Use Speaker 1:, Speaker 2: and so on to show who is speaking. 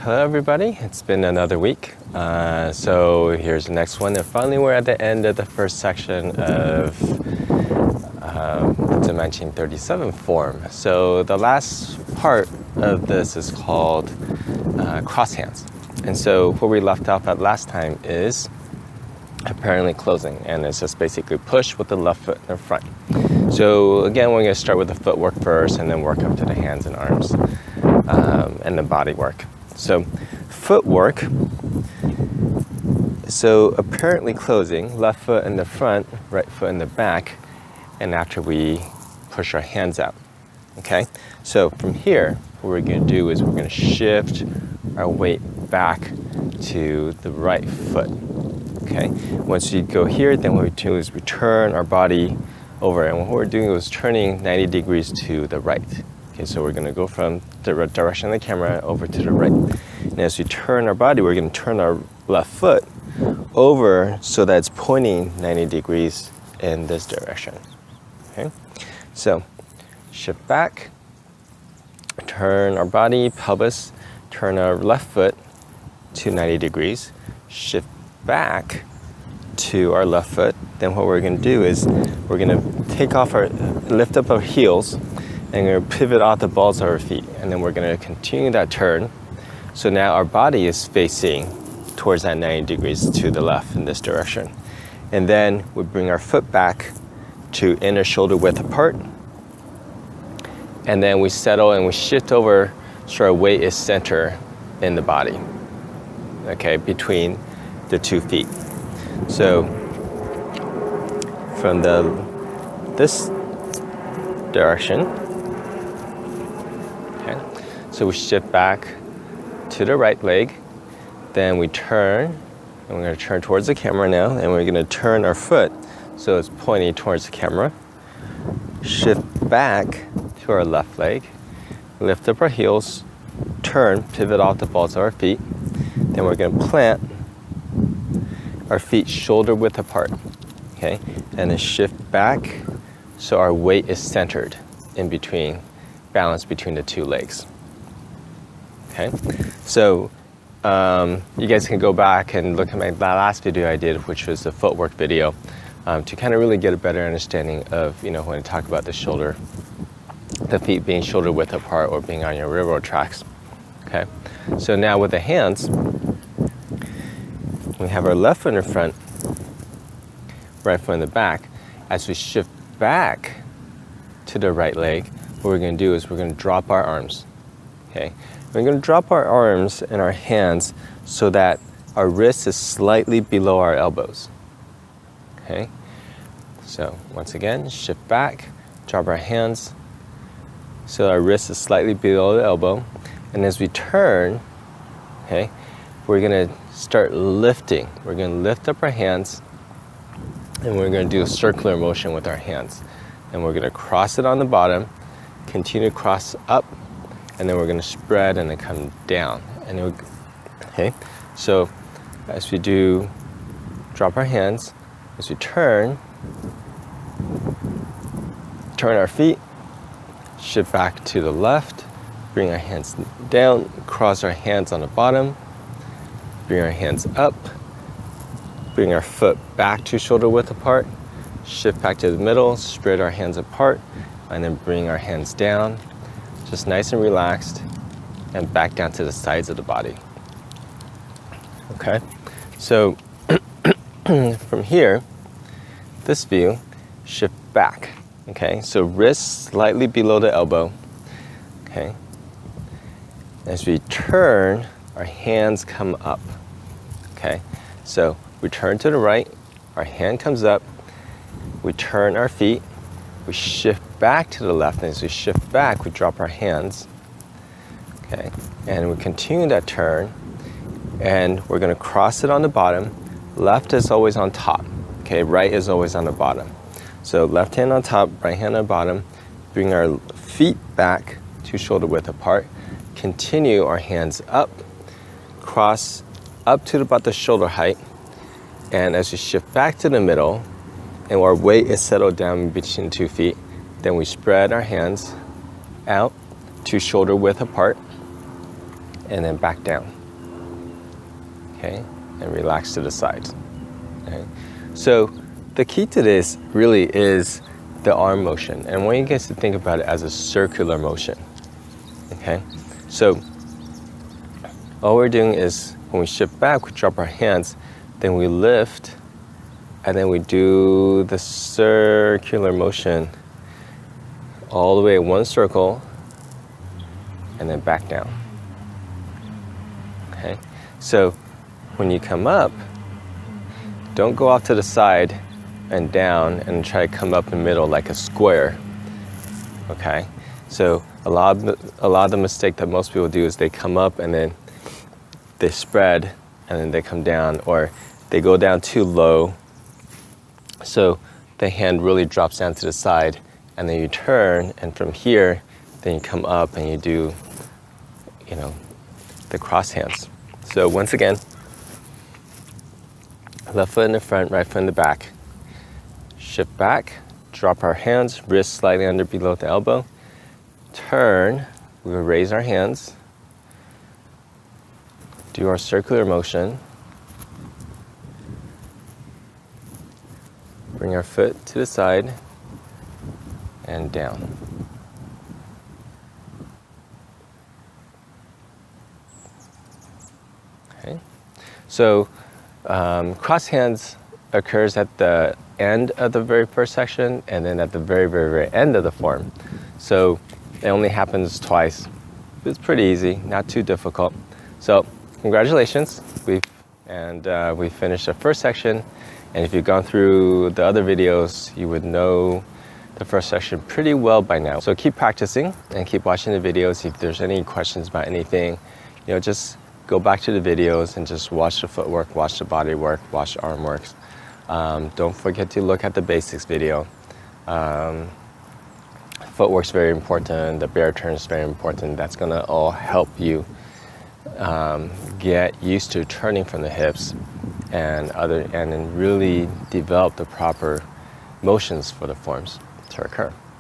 Speaker 1: Hello everybody, it's been another week. So here's the next one, and finally we're at the end of the first section of the 1937 form. So the last part of this is called cross hands. And so where we left off at last time is apparently closing, and it's just basically push with the left foot in the front. So again, we're going to start with the footwork first and then work up to the hands and arms and the body work. So footwork, so apparently closing, left foot in the front, right foot in the back, and after we push our hands out, okay? So from here, what we're gonna do is we're gonna shift our weight back to the right foot, okay? Once you go here, then what we do is we turn our body over, and what we're doing is turning 90 degrees to the right. Okay, so we're gonna go from the direction of the camera over to the right. And as we turn our body, we're gonna turn our left foot over so that it's pointing 90 degrees in this direction, okay? So shift back, turn our body, pelvis, turn our left foot to 90 degrees, shift back to our left foot. Then what we're gonna do is we're gonna lift up our heels, and we're going to pivot out the balls of our feet, and then we're going to continue that turn. So now our body is facing towards that 90 degrees to the left in this direction. And then we bring our foot back to inner shoulder width apart. And then we settle and we shift over so our weight is center in the body, okay, between the 2 feet. So from this direction, so we shift back to the right leg, then we turn, and we're going to turn towards the camera now, and we're going to turn our foot so it's pointing towards the camera. Shift back to our left leg, lift up our heels, turn, pivot off the balls of our feet. Then we're going to plant our feet shoulder width apart, okay? And then shift back so our weight is centered in between, balanced between the 2 legs. Okay, so you guys can go back and look at my last video I did, which was the footwork video, to kind of really get a better understanding of, when I talk about the shoulder, the feet being shoulder width apart or being on your railroad tracks. Okay, so now with the hands, we have our left foot in the front, right foot in the back. As we shift back to the right leg, what we're going to do is we're going to drop our arms. Okay, we're going to drop our arms and our hands so that our wrist is slightly below our elbows. Okay, so once again, shift back, drop our hands so our wrist is slightly below the elbow. And as we turn, okay, we're going to start lifting. We're going to lift up our hands, and we're going to do a circular motion with our hands. And we're going to cross it on the bottom, continue to cross up, and then we're going to spread and then come down. And okay, so as we do, drop our hands, as we turn our feet, shift back to the left, bring our hands down, cross our hands on the bottom, bring our hands up, bring our foot back to shoulder width apart, shift back to the middle, spread our hands apart, and then bring our hands down, just nice and relaxed, and back down to the sides of the body. Okay, so from here, this view, shift back. Okay, so wrist slightly below the elbow. Okay, as we turn, our hands come up. Okay, so we turn to the right, our hand comes up, we turn our feet, we shift back to the left, and as we shift back, we drop our hands. Okay, and we continue that turn, and we're going to cross it on the bottom. Left is always on top. Okay, right is always on the bottom. So left hand on top, right hand on bottom. Bring our feet back to shoulder width apart. Continue our hands up, cross up to about the shoulder height, and as we shift back to the middle, and our weight is settled down between 2 feet, then we spread our hands out to shoulder width apart, and then back down. okay, and relax to the sides. Okay. So the key to this really is the arm motion, and I want you guys to think about it as a circular motion. Okay, so all we're doing is when we shift back, we drop our hands, then we lift, and then we do the circular motion all the way in one circle, and then back down. Okay, so when you come up, don't go off to the side and down and try to come up in the middle like a square. Okay, so a lot of the mistake that most people do is they come up and then they spread and then they come down, or they go down too low, so the hand really drops down to the side, and then you turn, and from here then you come up and you do, you know, the cross hands. So once again, left foot in the front, right foot in the back. Shift back, drop our hands, wrists slightly under below the elbow. Turn, we will raise our hands. Do our circular motion. Bring our foot to the side and down. Okay, so cross hands occurs at the end of the very first section and then at the very end of the form. So it only happens twice. It's pretty easy, not too difficult. So congratulations, we finished the first section, and if you've gone through the other videos, you would know the first section pretty well by now. So keep practicing and keep watching the videos. If there's any questions about anything, you know, just go back to the videos and just watch the footwork, watch the body work, watch the arm works. Don't forget to look at the basics video. Footwork's very important, the bear turn is very important. That's gonna all help you get used to turning from the hips and then really develop the proper motions for the forms to occur.